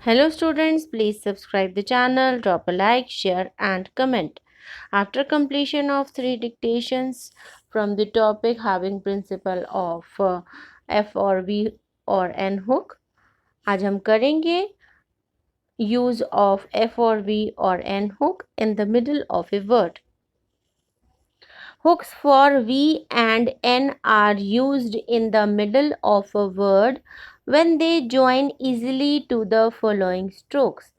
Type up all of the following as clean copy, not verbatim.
Hello students, please subscribe the channel, drop a like, share and comment. After completion of 3 dictations from the topic Halving Principle of F or V or N hook, आज हम करेंगे use of F or V or N hook in the middle of a word. Hooks for V and N are used in the middle of a word when they join easily to the following strokes.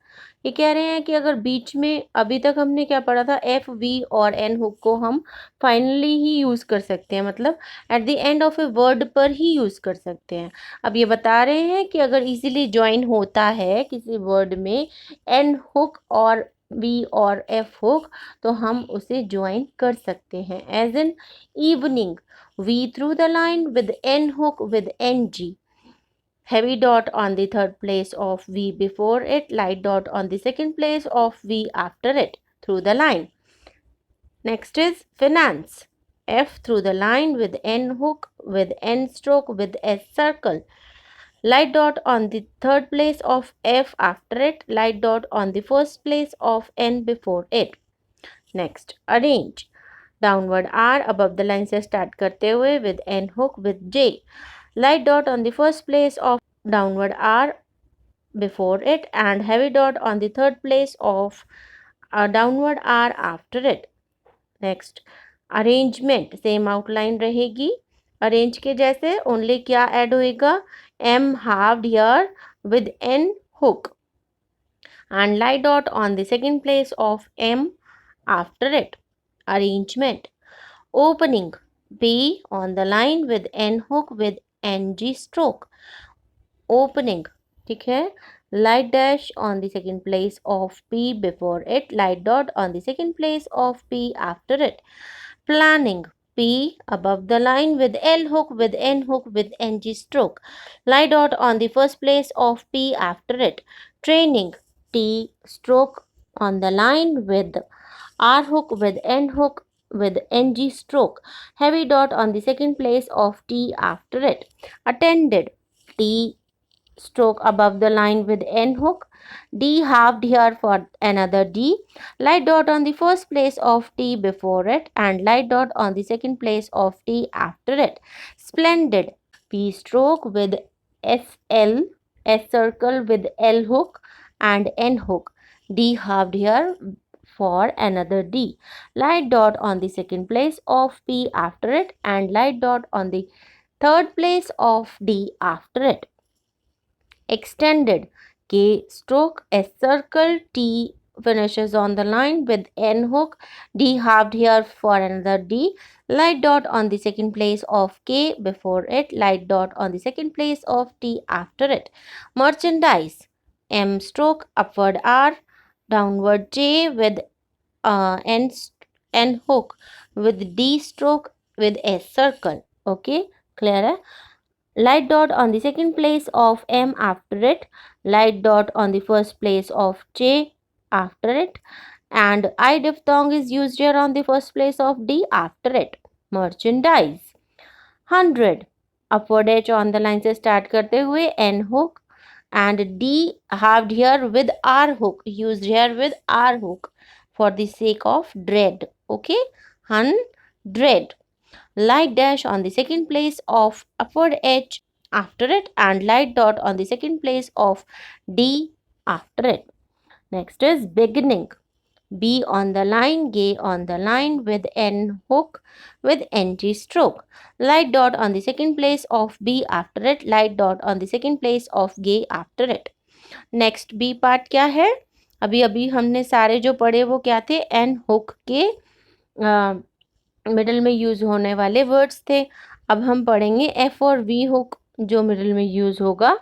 ये कह रहे हैं कि अगर बीच में अभी तक हमने क्या पढ़ा था एफ वी और एन हुक को हम फाइनली ही यूज़ कर सकते हैं, मतलब at the end of a word पर ही यूज़ कर सकते हैं. अब ये बता रहे हैं कि अगर इजीली ज्वाइन होता है किसी वर्ड में एन हुक और वी और एफ हुक तो हम उसे ज्वाइन कर सकते हैं. As in evening, we through the line with n hook with n g. Heavy dot on the third place of V before it, light dot on the second place of V after it, through the line. Next is finance. F through the line with N hook, with N stroke, with S circle. Light dot on the third place of F after it, light dot on the first place of N before it. Next, arrange. Downward R above the line से start करते हुए with N hook with J. Light dot on the first place of downward R before it and heavy dot on the third place of downward R after it. Next, arrangement. Same outline रहेगी. Arrange के जैसे only क्या add होएगा? M halved here with N hook and light dot on the second place of M after it. Arrangement. Opening. B on the line with N hook with NG stroke. Opening, ठीक है. Light dash on the second place of P before it, light dot on the second place of P after it. Planning. P above the line with L hook with N hook with NG stroke. Light dot on the first place of P after it. Training. T stroke on the line with R hook with N hook with NG stroke. Heavy dot on the second place of T after it. Attended. T stroke above the line with N hook. D halved here for another D. Light dot on the first place of T before it and light dot on the second place of T after it. Splendid. P stroke with SL, S circle with L hook and N hook. D halved here for another D. Light dot on the second place of P after it and light dot on the third place of D after it. Extended. K stroke S circle T finishes on the line with N hook. D halved here for another D. Light dot on the second place of K before it. Light dot on the second place of T after it. Merchandise. M stroke upward R. Downward J with N hook with D stroke with S circle. Okay, clear है? Light dot on the second place of M after it, light dot on the first place of J after it, and I diphthong is used here on the first place of D after it. Merchandise. 100. Upward H on the line से start करते हुए N hook and D halved here with R hook, used here with R hook for the sake of dread. Okay, 100. Light dash on the second place of upward H after it and light dot on the second place of D after it. Next is beginning. B on the line, G on the line with N hook with NG stroke. Light dot on the second place of B after it, light dot on the second place of G after it. Next B part क्या है? अभी अभी हमने सारे जो पढ़े वो क्या थे? N hook के मिडल में यूज होने वाले वर्ड्स थे. अब हम पढ़ेंगे एफ और वी हुक जो मिडल में यूज होगा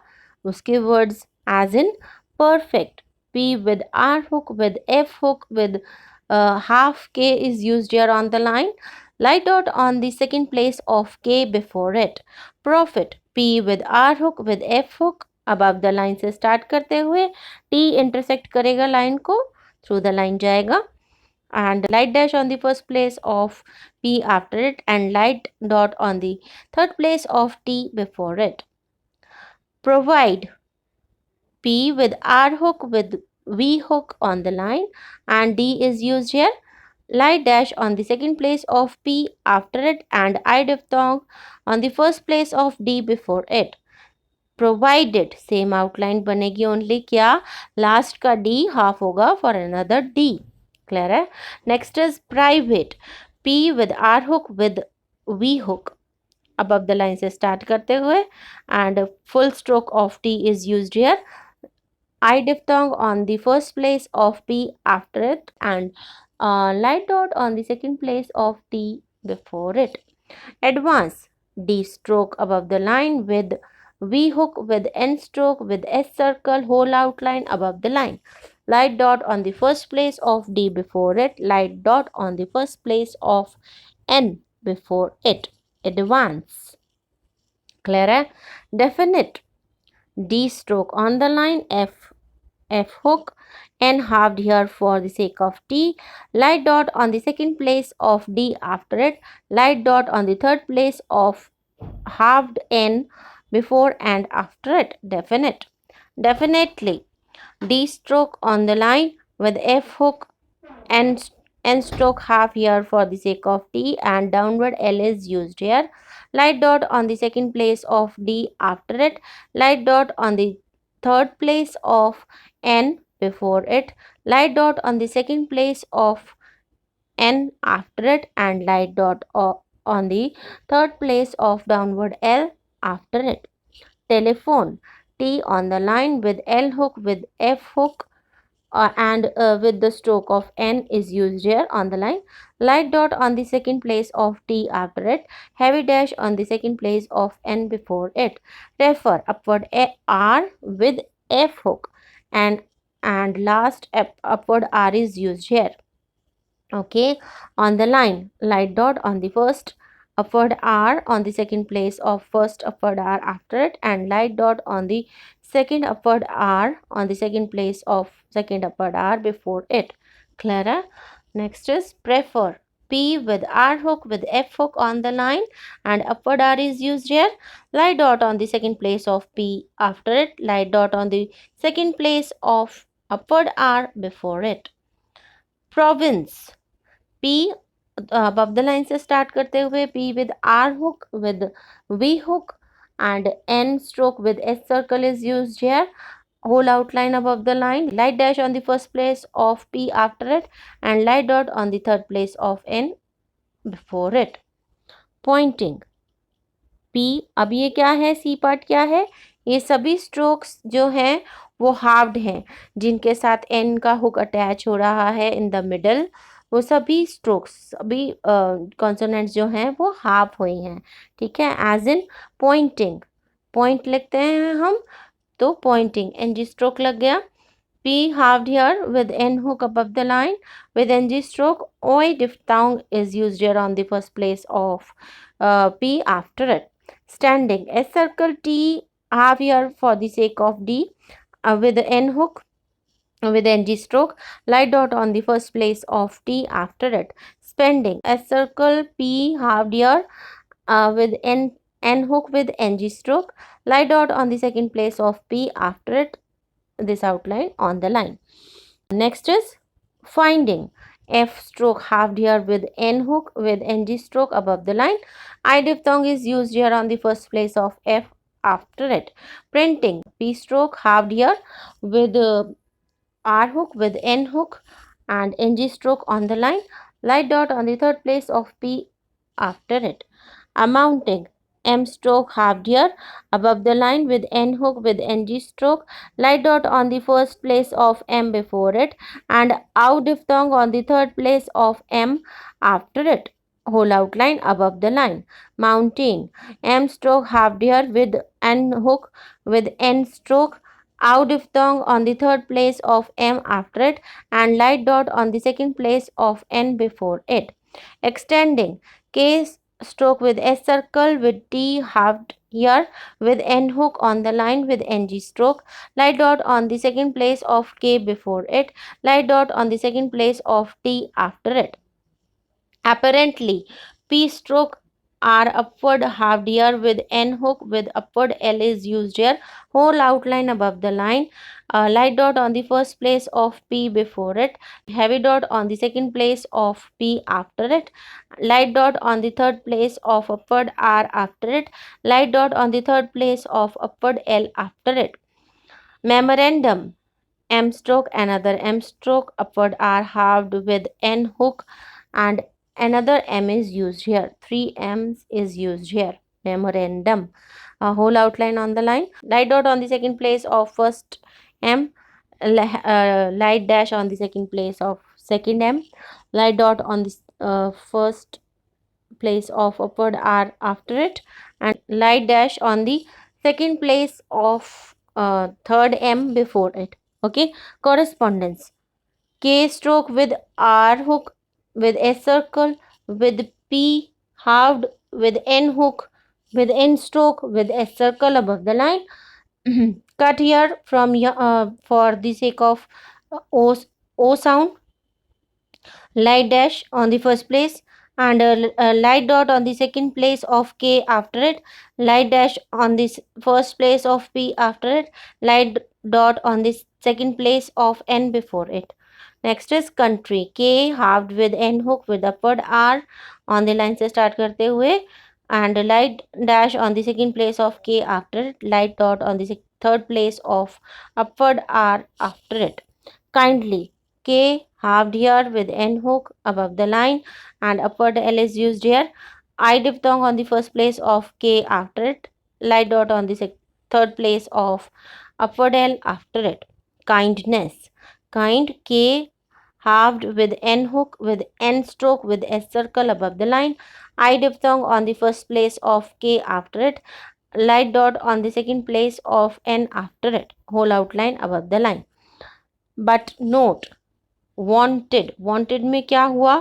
उसके words. As in perfect. P with R hook with F hook with half k is used here on the line. Light dot on the second place of k before it. Profit. P with r hook with f hook above the line से start करते हुए t intersect करेगा line को, through the line जाएगा. And light dash on the first place of P after it and light dot on the third place of T before it. Provide. P with R hook with V hook on the line, and D is used here. Light dash on the second place of P after it, and I diphthong on the first place of D before it. Provided same outline बनेगी only क्या last का D half होगा for another D. Clear है? Next is private. P with R hook with V hook above the line से start करते हुए, and full stroke of T is used here. I diphthong on the first place of P after it, and light dot on the second place of T before it. Advance. D stroke above the line with V hook with N stroke with S circle, whole outline above the line. Light dot on the first place of D before it. Light dot on the first place of N before it. Advance. Clear है? Definite. D stroke on the line, F hook, N halved here for the sake of T. Light dot on the second place of D after it. Light dot on the third place of halved N before and after it. Definite. Definitely. D stroke on the line with F hook and N stroke half here for the sake of T, and downward L is used here. Light dot on the second place of D after it. Light dot on the third place of N before it. Light dot on the second place of N after it, and light dot on the third place of downward L after it. Telephone. T on the line with L hook with F hook, and with the stroke of N is used here on the line. Light dot on the second place of T after it. Heavy dash on the second place of N before it. Refer upward R with F hook, and last upward R is used here. Okay, on the line, light dot on the first upward R on the second place of first upward R after it, and light dot on the second upward R on the second place of second upward R before it. Clear? Next is prefer. P with R hook with F hook on the line, and upward R is used here. Light dot on the second place of P after it. Light dot on the second place of upward R before it. Province. P above the line से start करते हुए P with R hook with V hook, and N stroke with S circle is used here. Whole outline above the line. Light dash on the first place of P after it, and light dot on the third place of N before it. Pointing. P अब ये क्या है, C part क्या है, ये सभी strokes जो हैं वो हाफ्ड हैं, जिनके साथ N का हुक अटैच हो रहा है इन द मिडल, वो सभी स्ट्रोक्स, सभी कॉन्सोनेंट्स जो हैं वो हाफ हुई हैं. ठीक है, एज इन पॉइंटिंग. पॉइंट लिखते हैं हम, तो पॉइंटिंग NG स्ट्रोक लग गया. P halved here with N hook above the line with NG stroke. OI diphthong is used here on the first place of P after it. Standing. S circle T half here for the sake of D with the N hook with NG stroke. Light dot on the first place of T after it. Spending. S circle P halved here with N hook with NG stroke. Light dot on the second place of P after it. This outline on the line. Next is finding. F stroke halved here with N hook with NG stroke above the line. I diphthong is used here on the first place of F after it. Printing. P stroke halved here with R hook with N hook and NG stroke on the line. Light dot on the third place of P after it. Amounting. M stroke halved here above the line with N hook with NG stroke. Light dot on the first place of M before it, and out diphthong on the third place of M after it. Whole outline above the line. Mountain. M stroke halved here with N hook with N stroke. Out diphthong on the third place of M after it, and light dot on the second place of N before it. Extending. K stroke with S circle with T halved here with N hook on the line with NG stroke. Light dot on the second place of K before it. Light dot on the second place of T after it. Apparently, P stroke are upward halved here with N hook with upward L is used here. Whole outline above the line. Light dot on the first place of P before it. Heavy dot on the second place of P after it. Light dot on the third place of upward R after it. Light dot on the third place of upward L after it. Memorandum. M stroke, another M stroke, upward R halved with N hook, and another M is used here. 3 M's is used here. Memorandum. A whole outline on the line. Light dot on the second place of first M. Light dash on the second place of second M. Light dot on the first place of upward R after it, and light dash on the second place of third M before it. Okay, correspondence. K stroke with R hook with S circle with P halved with N hook with N stroke with S circle above the line. Cut here from for the sake of O sound. Light dash on the first place, and a light dot on the second place of K after it. Light dash on the first place of P after it. Light dot on the second place of N before it. Next is country. K halved with N hook with upward R on the line से start करते हुए, and light dash on the second place of K after it. Light dot on the third place of upward R after it. Kindly. K halved here with N hook above the line, and upward L is used here. I diphthong on the first place of K after it. Light dot on the third place of upward L after it. Kindness. Kind. K halved with N hook with N stroke with S circle above the line. I diphthong on the first place of K after it. Light dot on the second place of N after it. Whole outline above the line. But note, wanted में क्या हुआ,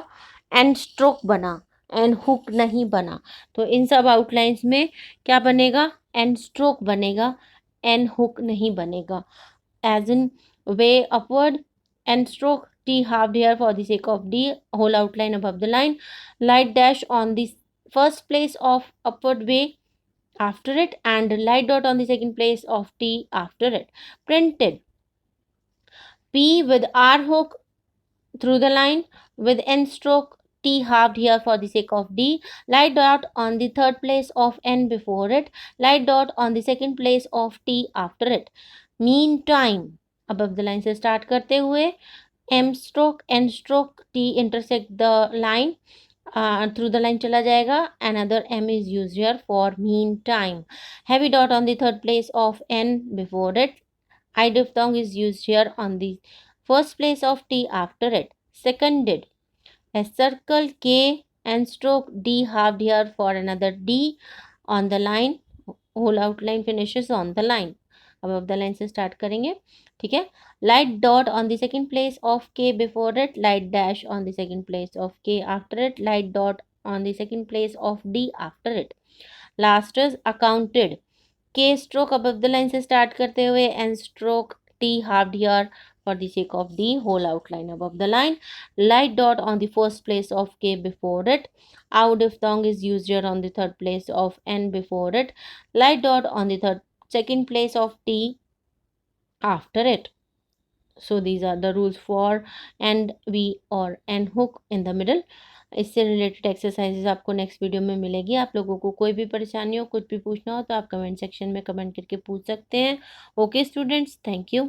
end stroke बना, end hook नहीं बना. तो इन सब outlines में क्या बनेगा, एंड स्ट्रोक बनेगा, एंड हुक नहीं बनेगा. As in way upward, end stroke. T halved here for the sake of D. Whole outline above the line. Light dash on the first place of upward way after it, and light dot on the second place of T after it. Printed. P with R hook through the line with N stroke. T halved here for the sake of D. Light dot on the third place of N before it. Light dot on the second place of T after it. Meantime, above the line से start करते हुए, M stroke, N stroke, T intersect the line. Through the line चला जाएगा. Another M is used here for meantime. Heavy dot on the third place of N before it. I diphthong is used here on the first place of T after it. Seconded. A circle K and stroke D halved here for another D on the line. Whole outline finishes on the line. above the line से start करेंगे. ठीक है. Light dot on the second place of K before it. Light dash on the second place of K after it. Light dot on the second place of D after it. Last is accounted. K stroke above the line से start करते हुए, N stroke T halved here for the sake of D. Whole outline above the line. Light dot on the first place of K before it. Out diphthong is used here on the third place of N before it. Light dot on the second place of T after it. So these are the rules for and V or N hook in the middle. इससे related exercises आपको next video में मिलेगी. आप लोगों को कोई भी परेशानी हो, कुछ भी पूछना हो तो आप कमेंट सेक्शन में कमेंट करके पूछ सकते हैं. Okay students, thank you.